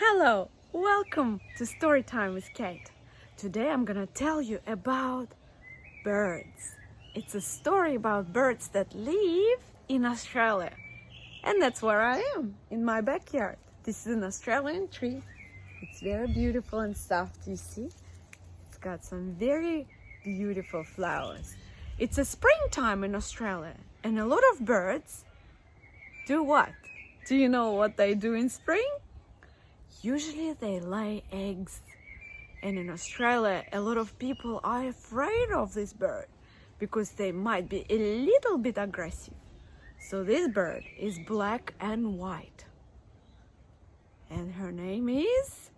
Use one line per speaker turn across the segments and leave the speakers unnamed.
Hello, welcome to Storytime with Kate. Today I'm gonna tell you about birds. It's a story about birds that live in Australia. And that's where I am, in my backyard. This is an Australian tree. It's very beautiful and soft, you see? It's got some very beautiful flowers. It's a springtime in Australia, and a lot of birds do what? Do you know what they do in spring? Usually they lay eggs. And in Australia, a lot of people are afraid of this bird because they might be a little bit aggressive. So this bird is black and white. And her name is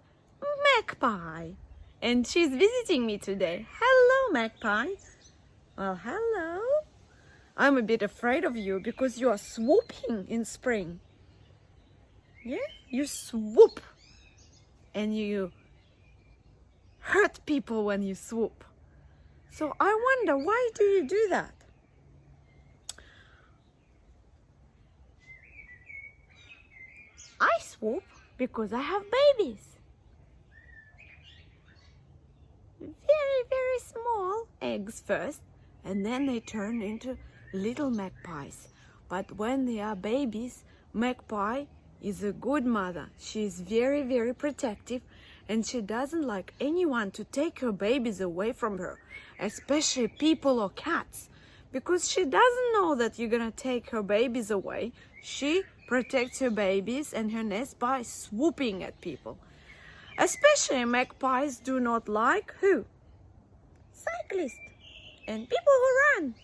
Magpie. And she's visiting me today. Hello, Magpie. Well, hello. I'm a bit afraid of you because you are swooping in spring. Yeah, you swoop. And you hurt people when you swoop. So I wonder, why do you do that? I swoop because I have babies. Very, very small eggs first, and then they turn into little magpies. But when they are babies, magpie is a good mother. She is very, very protective, and she doesn't like anyone to take her babies away from her, especially people or cats, because she doesn't know that you're gonna take her babies away. She protects her babies and her nest by swooping at people. Especially magpies do not like who? Cyclists and people who run,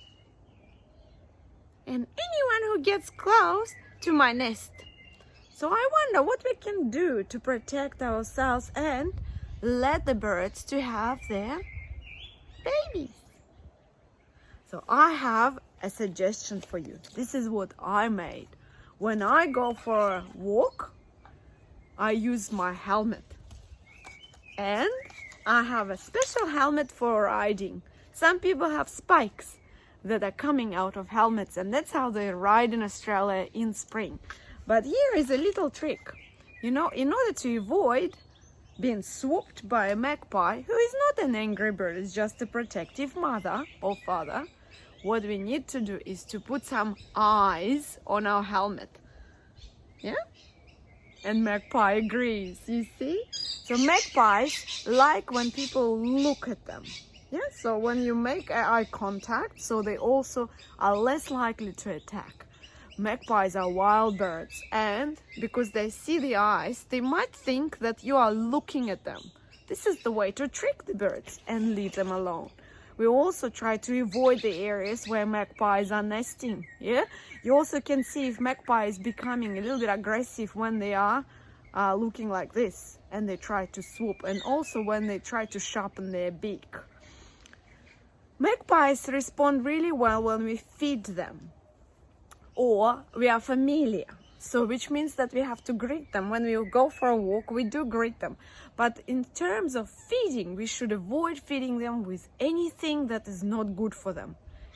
and anyone who gets close to my nest. So I wonder what we can do to protect ourselves and let the birds to have their babies. So I have a suggestion for you. This is what I made. When I go for a walk, I use my helmet. And I have a special helmet for riding. Some people have spikes that are coming out of helmets, and that's how they ride in Australia in spring. But here is a little trick. You know, in order to avoid being swooped by a magpie, who is not an angry bird, it's just a protective mother or father, what we need to do is to put some eyes on our helmet. Yeah? And magpie agrees, you see? So magpies like when people look at them. Yeah, so when you make eye contact, so they also are less likely to attack. Magpies are wild birds, and because they see the eyes, they might think that you are looking at them. This is the way to trick the birds and leave them alone. We also try to avoid the areas where magpies are nesting. Yeah, you also can see if magpie is becoming a little bit aggressive when they are looking like this and they try to swoop, and also when they try to sharpen their beak. Magpies respond really well when we feed them, or we are familiar, so which means that we have to greet them. When we go for a walk, we do greet them. But in terms of feeding, we should avoid feeding them with anything that is not good for them.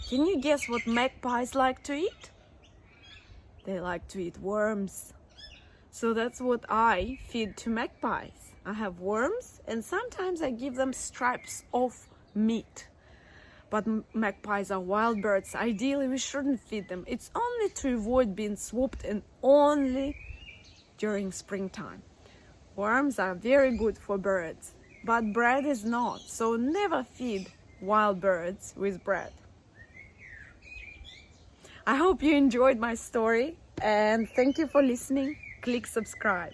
Can you guess what magpies like to eat? They like to eat worms. So that's what I feed to magpies. I have worms, and sometimes I give them strips of meat. But magpies are wild birds. Ideally, we shouldn't feed them. It's only to avoid being swooped, and only during springtime. Worms are very good for birds, but bread is not. So never feed wild birds with bread. I hope you enjoyed my story, and thank you for listening. Click subscribe.